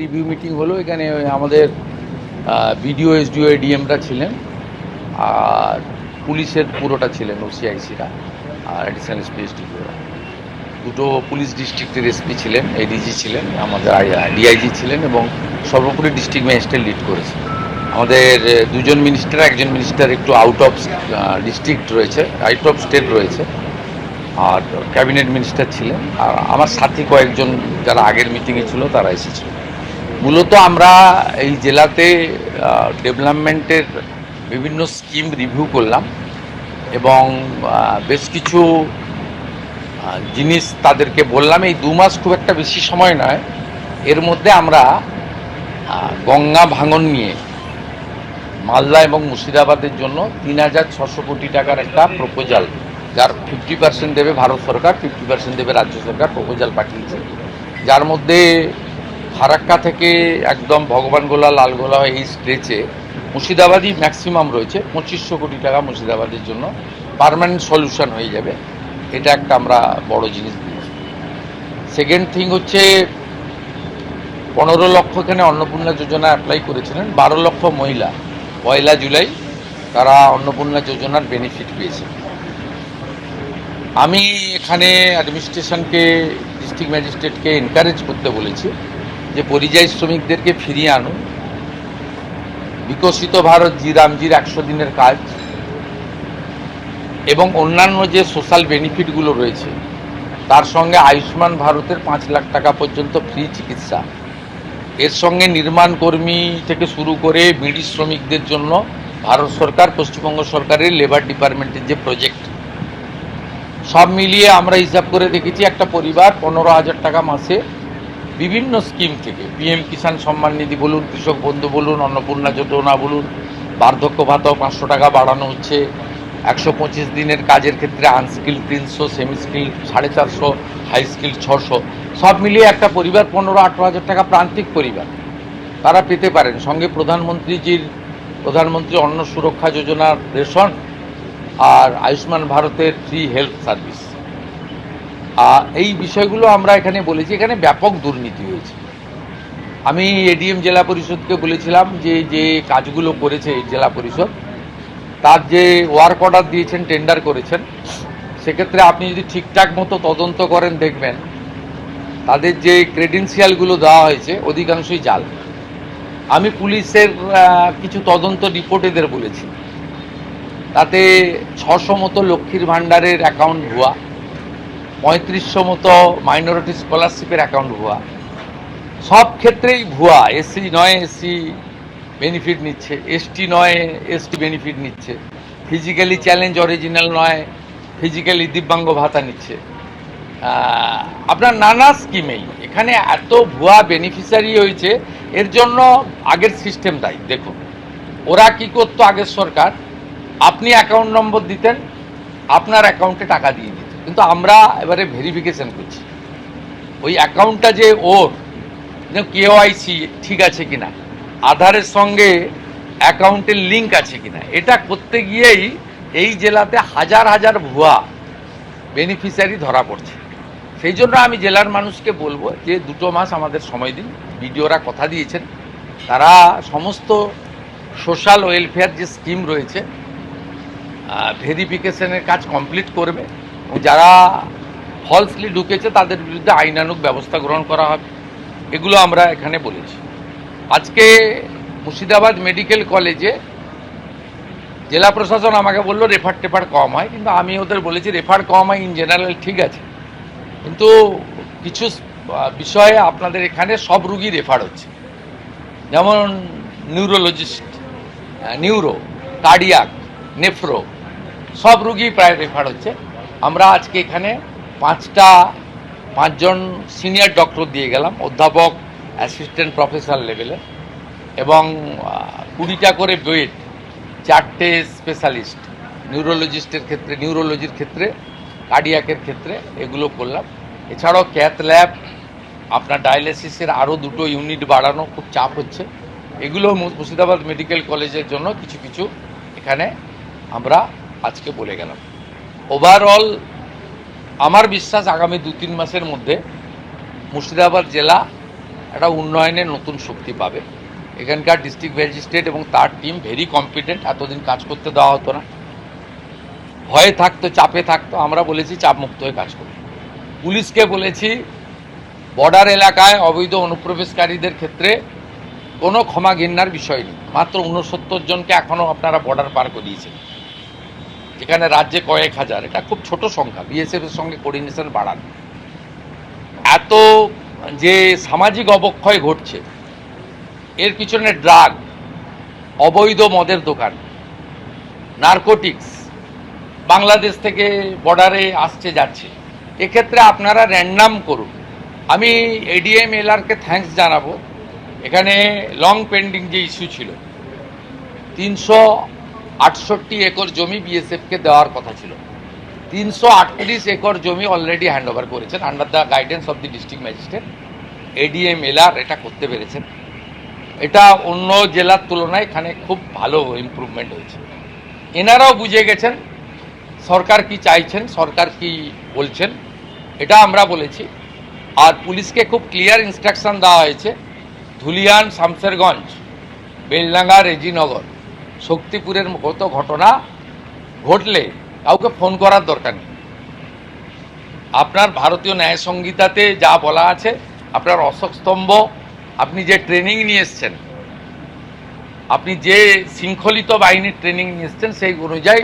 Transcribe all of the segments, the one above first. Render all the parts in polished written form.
Review meeting হলো। এখানে আমাদের বিডিও এসডিও এডিএমরা ছিলেন, আর পুলিশের পুরোটা ছিলেন, ওসিআইসিরা আর অ্যাডিশনাল এসপি এসডিপিওরা। দুটো পুলিশ ডিস্ট্রিক্টের এসপি ছিলেন, এডিজি ছিলেন, আমাদের ডিআইজি ছিলেন, এবং সর্বোপরি ডিস্ট্রিক্ট ম্যাজিস্ট্রেট লিড করেছে। আমাদের দুজন মিনিস্টার, একজন মিনিস্টার একটু আউট অফ ডিস্ট্রিক্ট রয়েছে, আউট অফ স্টেট রয়েছে, আর ক্যাবিনেট মিনিস্টার ছিলেন, আর আমার সাথী কয়েকজন যারা আগের মিটিংয়ে ছিল তারা এসেছিল। মূলত আমরা এই জেলাতে ডেভেলপমেন্টের বিভিন্ন স্কিম রিভিউ করলাম, এবং বেশ কিছু জিনিস তাদেরকে বললাম। এই 2 মাস খুব একটা বেশি সময় নয়, এর মধ্যে আমরা গঙ্গা ভাঙন নিয়ে মালদা এবং মুর্শিদাবাদের জন্য 3,600 কোটি টাকার একটা প্রপোজাল, যার 50% দেবে ভারত সরকার, 50% দেবে রাজ্য সরকার, প্রপোজাল পাঠিয়েছে। যার মধ্যে ফারাক্কা থেকে একদম ভগবানগোলা, লালগোলা এই স্ট্রেচে মুর্শিদাবাদই ম্যাক্সিমাম রয়েছে। 2500 কোটি টাকা মুর্শিদাবাদের জন্য পার্মানেন্ট সলিউশন হয়ে যাবে। এটা একটা আমরা বড় জিনিস দিয়েছি। সেকেন্ড থিং হচ্ছে 15 লক্ষ এখানে অন্নপূর্ণা যোজনা অ্যাপ্লাই করেছিলেন, 12 লক্ষ মহিলা 1 জুলাই তারা অন্নপূর্ণা যোজনার বেনিফিট পেয়েছে। আমি এখানে অ্যাডমিনিস্ট্রেশনকে, ডিস্ট্রিক্ট ম্যাজিস্ট্রেটকে এনকারেজ করতে বলেছি যে পরিযায়ী শ্রমিকদেরকে ফিরিয়ে আনুন। বিকশিত ভারত জি রামজির 100 দিনের কাজ এবং অন্যান্য যে সোশ্যাল বেনিফিটগুলো রয়েছে, তার সঙ্গে আয়ুষ্মান ভারতের 5 লাখ টাকা পর্যন্ত ফ্রি চিকিৎসা, এর সঙ্গে নির্মাণ কর্মী থেকে শুরু করে বিড়ি শ্রমিকদের জন্য ভারত সরকার, পশ্চিমবঙ্গ সরকারের লেবার ডিপার্টমেন্টের যে প্রজেক্ট, সব মিলিয়ে আমরা হিসাব করে দেখেছি একটা পরিবার 15,000 টাকা মাসে বিভিন্ন স্কিম থেকে, পিএম কিষাণ সম্মান নিধি বলুন, কৃষক বন্ধু বলুন, অন্নপূর্ণা যোজনা বলুন, বার্ধক্য ভাতাও 500 টাকা বাড়ানো হচ্ছে, 125 দিনের কাজের ক্ষেত্রে unskill 300, semi skill 450, high skill 600, সব মিলিয়ে একটা পরিবার 15-18 হাজার টাকা প্রান্তিক পরিবার তারা পেতে পারেন। সঙ্গে প্রধানমন্ত্রী অন্ন সুরক্ষা যোজনার রেশন আর আয়ুষ্মান ভারতের ফ্রি হেলথ সার্ভিস। এই বিষয়গুলো আমরা এখানে বলেছি। এখানে ব্যাপক দুর্নীতি হয়েছে। আমি এডিএম জেলা পরিষদকে বলেছিলাম যে যে কাজগুলো করেছে এই জেলা পরিষদ, তার যে ওয়ার্ক অর্ডার দিয়েছেন, টেন্ডার করেছেন, সেক্ষেত্রে আপনি যদি ঠিকঠাক মতো তদন্ত করেন দেখবেন তাদের যে ক্রেডেন্সিয়ালগুলো দেওয়া হয়েছে অধিকাংশই জাল। আমি পুলিশের কিছু তদন্ত রিপোর্ট এদের বলেছি, তাতে 600 মতো লক্ষ্মীর ভাণ্ডারের অ্যাকাউন্ট ভুয়া, 3500 মতো মাইনরিটি স্কলারশিপের অ্যাকাউন্ট ভুয়া, সব ক্ষেত্রেই ভুয়া। এসসি নয় এসসি বেনিফিট নিচ্ছে, এসটি নয় এসটি বেনিফিট নিচ্ছে, ফিজিক্যালি চ্যালেঞ্জ অরিজিনাল নয় ফিজিক্যালি দিব্যাঙ্গ ভাতা নিচ্ছে। আপনার নানা স্কিমেই এখানে এত ভুয়া বেনিফিশিয়ারি হয়েছে। এর জন্য আগের সিস্টেম দায়ী। দেখুন ওরা কি করতো, আগের সরকার, আপনি অ্যাকাউন্ট নম্বর দিতেন, আপনার অ্যাকাউন্টে টাকা দিয়ে দিত, কিন্তু আমরা এবারে ভেরিফিকেশন করছি ওই অ্যাকাউন্টটা যে ওর কেওআইসি ঠিক আছে কিনা, আধারের সঙ্গে অ্যাকাউন্টের লিঙ্ক আছে কিনা, এটা করতে গিয়েই এই জেলাতে হাজার হাজার ভুয়া বেনিফিশিয়ারি ধরা পড়ছে। সেই জন্য আমি জেলার মানুষকে বলবো যে 2 মাস আমাদের সময় দিন। বিডিওরা কথা দিয়েছেন তারা সমস্ত সোশ্যাল ওয়েলফেয়ার যে স্কিম রয়েছে ভেরিফিকেশনের কাজ কমপ্লিট করবে, এবং যারা ফলসলি ঢুকেছে তাদের বিরুদ্ধে আইনানুগ ব্যবস্থা গ্রহণ করা হবে। এগুলো আমরা এখানে বলেছি। আজকে মুর্শিদাবাদ মেডিকেল কলেজে জেলা প্রশাসন আমাকে বললো রেফার কম হয়, কিন্তু আমি ওদের বলেছি রেফার কম হয় ইন জেনারেল ঠিক আছে, কিন্তু কিছু বিষয়ে আপনাদের এখানে সব রুগী রেফার হচ্ছে, যেমন নিউরোলজিস্ট, নিউরো, কার্ডিয়াক, নেফ্রো, সব রুগী প্রায় রেফার হচ্ছে। আমরা আজকে এখানে 5জন সিনিয়র ডক্টর দিয়ে গেলাম, অধ্যাপক, অ্যাসিস্ট্যান্ট প্রফেসর লেভেলে, এবং 20টা করে বেড, 4টে স্পেশালিস্ট, নিউরোলজিস্টের ক্ষেত্রে, নিউরোলজির ক্ষেত্রে, কার্ডিয়াকের ক্ষেত্রে, এগুলো করলাম। এছাড়াও ক্যাথ ল্যাব, আপনার ডায়ালিসিসের আরও 2টো ইউনিট বাড়ানো, খুব চাপ হচ্ছে। এগুলো মুর্শিদাবাদ মেডিকেল কলেজের জন্য কিছু কিছু এখানে আমরা আজকে বলে গেলাম। ওভারঅল আমার বিশ্বাস আগামী 2-3 মাসের মধ্যে মুর্শিদাবাদ জেলা একটা উন্নয়নের নতুন শক্তি পাবে। এখানকার ডিস্ট্রিক্ট ম্যাজিস্ট্রেট এবং তার টিম ভেরি কম্পিটেন্ট, এতদিন কাজ করতে দেওয়া হতো না, ভয়ে থাকতো, চাপে থাকতো। আমরা বলেছি চাপমুক্ত হয়ে কাজ করব। পুলিশকে বলেছি বর্ডার এলাকায় অবৈধ অনুপ্রবেশকারীদের ক্ষেত্রে কোনো ক্ষমা ঘেন্নার বিষয় নেই। মাত্র 69 জনকে এখনও আপনারা বর্ডার পার করিয়েছেন, যেখানে রাজ্যে কয়েক হাজার, এটা খুব ছোট সংখ্যা। বিএসএফের সঙ্গে কোঅর্ডিনেশন বাড়ান। এত যে সামাজিক অবক্ষয় ঘটছে, এর পিছনে ড্রাগ, অবৈধ মদের দোকান, নারকোটিক্স বাংলাদেশ থেকে বর্ডারে আসছে যাচ্ছে, এক্ষেত্রে আপনারা র্যান্ডাম করুন। আমি এডিএম এলআরকে থ্যাঙ্কস জানাবো। এখানে লং পেন্ডিং যে ইস্যু ছিল, 368 একর জমি বিএসএফকে দেওয়ার কথা ছিল, 338 একর জমি অলরেডি হ্যান্ড ওভার করেছেন under the guidance of the district magistrate. ADM LR এটা করতে পেরেছেন। এটা অন্য জেলার তুলনায় এখানে খুব ভালো ইমপ্রুভমেন্ট হয়েছে। এনারাও বুঝে গেছেন সরকার কি চাইছেন, সরকার কি বলছেন, এটা আমরা বলেছি। আর পুলিশকে খুব ক্লিয়ার ইনস্ট্রাকশন দেওয়া হয়েছে, ধুলিয়ান, শামসেরগঞ্জ, বেলডাঙ্গা, রেজিনগর, শক্তিপুরের মতো ঘটনা ঘটলে কাউকে ফোন করার দরকার নেই। আপনার ভারতীয় ন্যায় সংহিতাতে যা বলা আছে, আপনার অশোক স্তম্ভ, আপনি যে ট্রেনিং নিয়ে এসছেন, আপনি যে শৃঙ্খলিত বাহিনীর ট্রেনিং নিয়ে এসছেন, সেই অনুযায়ী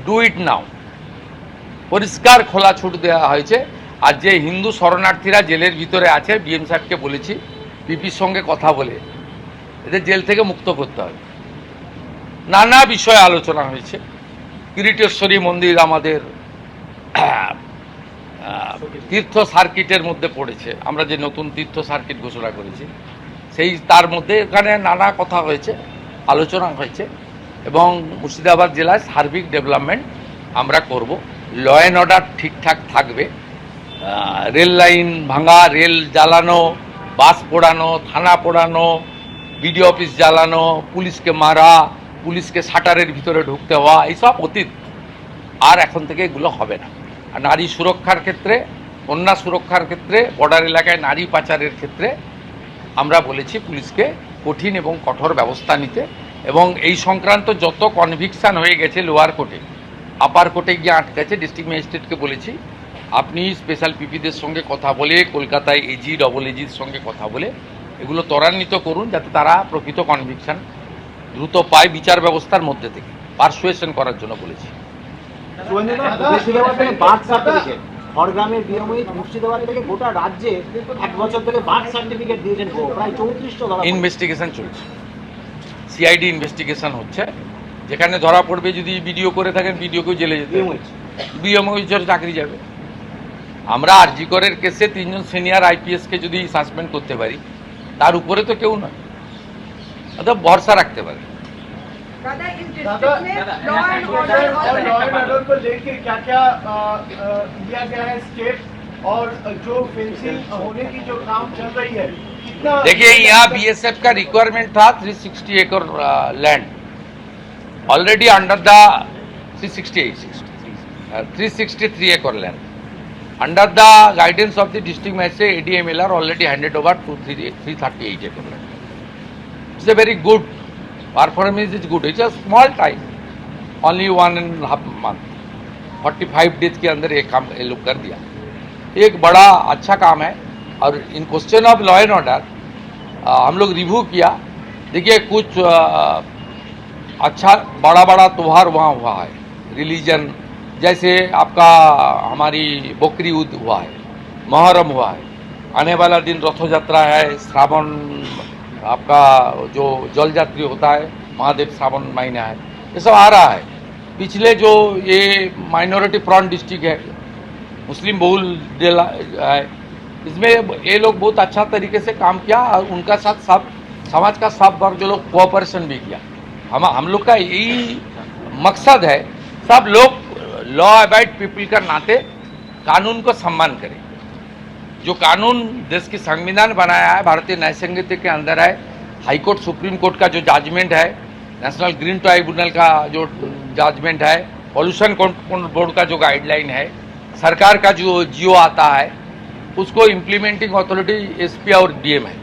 ডু ইট নাও। পরিষ্কার খোলা ছুট দেওয়া হয়েছে। আর যে হিন্দু শরণার্থীরা জেলের ভিতরে আছে, বিএম সাহেবকে বলেছি পিপির সঙ্গে কথা বলে এদের জেল থেকে মুক্ত করতে হবে। নানা বিষয়ে আলোচনা হয়েছে। কিরিটেশ্বরী মন্দির আমাদের তীর্থ সার্কিটের মধ্যে পড়েছে, আমরা যে নতুন তীর্থ সার্কিট ঘোষণা করেছি, সেই তার মধ্যে এখানে নানা কথা হয়েছে, আলোচনা হয়েছে। এবং মুর্শিদাবাদ জেলায় সার্বিক ডেভেলপমেন্ট আমরা করব। ল অ্যান্ড অর্ডার ঠিকঠাক থাকবে। রেল লাইন ভাঙা, রেল জ্বালানো, বাস পোড়ানো, থানা পোড়ানো, বিডিও অফিস জ্বালানো, পুলিশকে মারা, পুলিশকে শাটারের ভিতরে ঢুকতে হওয়া, এইসব অতীত। আর এখন থেকে এগুলো হবে না। আর নারী সুরক্ষার ক্ষেত্রে, কন্যা সুরক্ষার ক্ষেত্রে, বর্ডার এলাকায় নারী পাচারের ক্ষেত্রে আমরা বলেছি পুলিশকে কঠিন এবং কঠোর ব্যবস্থা নিতে। এবং এই সংক্রান্ত যত কনভিকশন হয়ে গেছে লোয়ার কোর্টে, আপার কোর্টে গিয়ে আটকেছে, ডিস্ট্রিক্ট ম্যাজিস্ট্রেটকে বলেছি আপনি স্পেশাল পিপিদের সঙ্গে কথা বলে, কলকাতায় এজি, ডবল এজির সঙ্গে কথা বলে এগুলো ত্বরান্বিত করুন, যাতে তারা প্রকৃত কনভিকশন দ্রুত পায় বিচার ব্যবস্থার মধ্যে থেকে। পারসুয়েশন করার জন্য বলেছি। খড়গ্রামের বিএমওই মুর্শিদাবাদ থেকে গোটা রাজ্যে 1 বছর থেকে বার্থ সার্টিফিকেট দিয়েছেন প্রায় 34টা ধরা। ইনভেস্টিগেশন চলছে, সিআইডি ইনভেস্টিগেশন হচ্ছে। যেখানে ধরা পড়বে, যদি ভিডিও করে থাকেন ভিডিওকেও জেলে যেতে, বিএমওই চাকরি যাবে। আমরা আরজি করের কেসে 3 জন সিনিয়র আইপিএসকে যদি সাসপেন্ড করতে পারি, তার উপরে তো কেউ নয়, অর্থাৎ ভরসা রাখতে পারে। दादा इस डिस्ट्रिक्ट में लॉ एंड ऑर्डर को लेके क्या-क्या लिया गया है स्टेप, और जो फेंसिंग होने की जो काम चल रही है, कितना? देखिए, यहाँ बीएसएफ का रिक्वायरमेंट था 360 एकड़ लैंड, ऑलरेडी अंडर द 363 एकड़ land under the guidance of the district magistrate ADMLR already handed over to 338 एकड़ land. It's a very good performance, is good. It's a small time, only 1.5 month, 45 days के अंदर ये काम ये लोग कर दिया. एक बड़ा अच्छा काम है. और in question of law and order हम लोग रिव्यू किया. देखिए, कुछ अच्छा बड़ा बड़ा त्यौहार वहाँ हुआ है, रिलीजन, जैसे आपका हमारी बकरी ईद हुआ है, मुहर्रम हुआ है, आने वाला दिन रथ यात्रा है, श्रावण आपका जो जल यात्री होता है, महादेव श्रावण महीना है, ये सब आ रहा है. पिछले जो ये माइनॉरिटी फ्रंट डिस्ट्रिक्ट है, मुस्लिम बहुल जिला है, इसमें ये लोग बहुत अच्छा तरीके से काम किया. और उनका साथ सब समाज का सब वर्ग जो लोग कोऑपरेशन भी किया. हम लोग का यही मकसद है, सब लोग लॉ अबाइड पीपल का नाते कानून को सम्मान करें. जो कानून देश की संविधान बनाया है, भारतीय न्याय संहिता के अंदर है, हाई कोर्ट सुप्रीम कोर्ट का जो जजमेंट है, नेशनल ग्रीन ट्राइब्यूनल का जो जजमेंट है, पॉल्यूशन कंट्रोल बोर्ड का जो गाइडलाइन है, सरकार का जो जियो आता है, उसको इम्प्लीमेंटिंग अथॉरिटी एसपी और डीएम है।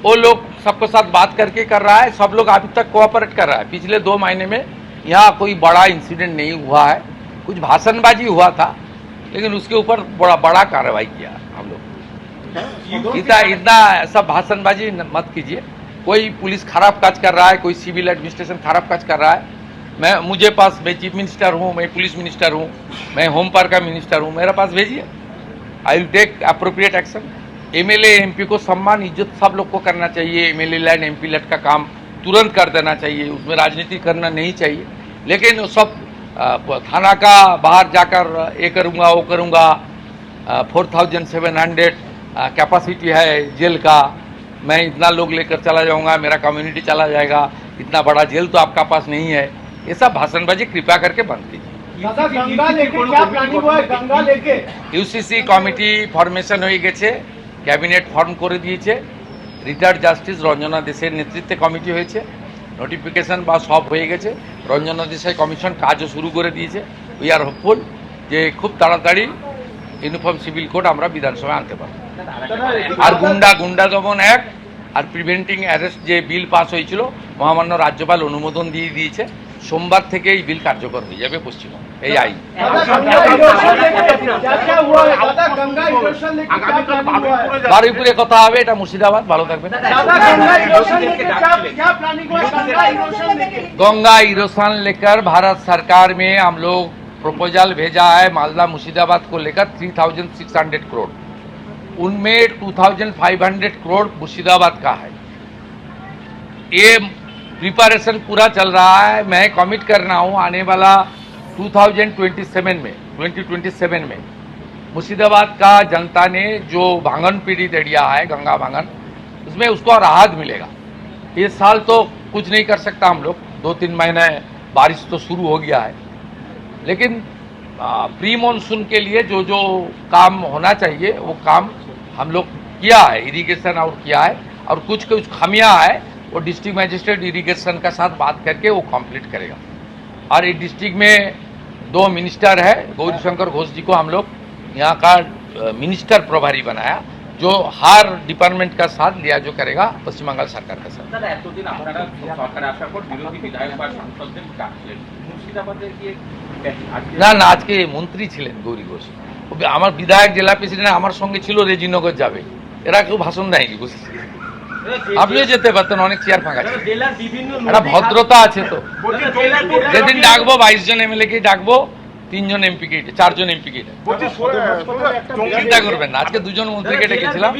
वो लोग सबके साथ बात करके कर रहा है, सब लोग अभी तक कोऑपरेट कर रहा है। पिछले 2 महीने में यहाँ कोई बड़ा इंसिडेंट नहीं हुआ है, कुछ भाषणबाजी हुआ था, लेकिन उसके ऊपर बड़ा कार्रवाई किया हम लोग। इतना ऐसा भाषणबाजी मत कीजिए। कोई पुलिस खराब काज कर रहा है, कोई सिविल एडमिनिस्ट्रेशन खराब काज कर रहा है, मुझे पास, मैं चीफ मिनिस्टर हूँ, मैं पुलिस मिनिस्टर हूँ, मैं होम पावर का मिनिस्टर हूँ, मेरे पास भेजिए, I will take appropriate action. MLA MP को सम्मान इज्जत सब लोग को करना चाहिए। एमएलए लैंड एमपी लैंड का काम तुरंत कर देना चाहिए, उसमें राजनीति करना नहीं चाहिए। लेकिन सब थाना का बाहर जाकर ये करूँगा वो करूँगा, 4700 कैपेसिटी है जेल का, मैं इतना लोग लेकर चला जाऊँगा, मेरा कम्युनिटी चला जाएगा, इतना बड़ा जेल तो आपका पास नहीं है। ये सब भाषणबाजी कृपया करके बंद कीजिए। दादा गंगा लेके क्या प्लानिंग हुआ है? गंगा लेके ইউসিসি কমিটি ফরমেশন হয়ে গেছে, ক্যাবিনেট ফর্ম করে দিয়েছে, রিটায়ার্ড জাস্টিস রঞ্জনা দেশের নেতৃত্বে কমিটি হয়েছে, নোটিফিকেশন বা সব হয়ে গেছে, রঞ্জনা দেশাই কমিশন কাজও শুরু করে দিয়েছে। উই আর হোপফুল যে খুব তাড়াতাড়ি ইউনিফর্ম সিভিল কোড আমরা বিধানসভায় আনতে পারব। আর গুন্ডা দমন অ্যাক্ট আর প্রিভেন্টিং অ্যারেস্ট যে বিল পাস হয়েছিল, মহামান্য রাজ্যপাল অনুমোদন দিয়ে দিয়েছে। সোমবার থেকে এই বিল কার্যকর হয়ে যাবে পশ্চিমবঙ্গে, এই আইন। বারুইপুরে কথা হবে, এটা মুর্শিদাবাদ। ভালো থাকবেন। गंगा इरोशन लेकर भारत सरकार में हम लोग प्रपोजल भेजा है मालदा मुर्शिदाबाद को लेकर 3600 करोड़, उनमें 2500 करोड़ मुर्शिदाबाद का है। ये प्रिपरेशन पूरा चल रहा है। मैं कमिट कर रहा हूँ आने वाला 2027 में मुर्शिदाबाद का जनता ने जो भांगन पीड़ित एरिया है, गंगा भांगन, उसमें उसको राहत मिलेगा। इस साल तो कुछ नहीं कर सकता हम लोग, 2-3 महीने बारिश तो शुरू हो गया है, लेकिन प्री मानसून के लिए जो जो काम होना चाहिए वो काम हम लोग किया है, इरिगेशन और किया है, और कुछ खामियां है वो डिस्ट्रिक्ट मजिस्ट्रेट इरिगेशन का साथ बात करके वो कंप्लीट करेगा। और इस डिस्ट्रिक्ट में 2 मिनिस्टर है, गौरीशंकर घोष जी को हम लोग यहाँ का मिनिस्टर प्रभारी बनाया, जो हर डिपार्टमेंट का साथ लिया जो करेगा पश्चिम बंगाल सरकार का साथ। এতদিন আপনারা সরকারে আসার পর বিরোধী বিধায়ক বা সাংসদদের ডাকছিলেন, মুর্শিদাবাদের কি না আজকে মন্ত্রী ছিলেন গৌরী ঘোষ, আমার বিধায়ক জেলা প্রেসিডেন্ট আমার সঙ্গে ছিল, রেজিনগর যাবে, এরা কেউ ভাষণ দেয়নি, বুঝেছি। আপনিও যেতে পারতেন, অনেক চেয়ার ফাঁকা ছিল, একটা ভদ্রতা আছে তো। যেদিন ডাকবো 22 জন এমএলএ কে ডাকবো, 3 জন এমপি কে, 4 জন এমপি কে, চিন্তা করবেন না। আজকে 2 জন মন্ত্রীকে ডেকেছিলাম।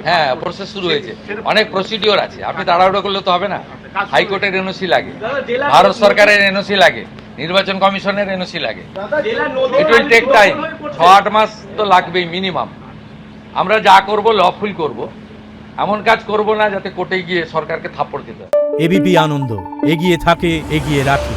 হ্যাঁ, প্রসেস শুরু হয়েছে, অনেক প্রসিডিওর আছে, আপনি তাড়াহুড়ো করলে তো হবে না। হাইকোর্টের এনওসি লাগে, ভারত সরকারের এনওসি লাগে, নির্বাচন কমিশনের এনওসি লাগে। ইট উইল টেক টাইম, 6-8 মাস তো লাগবেই মিনিমাম। আমরা যা করব লফুল করব, এমন কাজ করব না যাতে কোর্টে গিয়ে সরকারকে থাপ্পড় দিতে হয়। এবিপি আনন্দ এগিয়ে থাকে, এগিয়ে রাখে।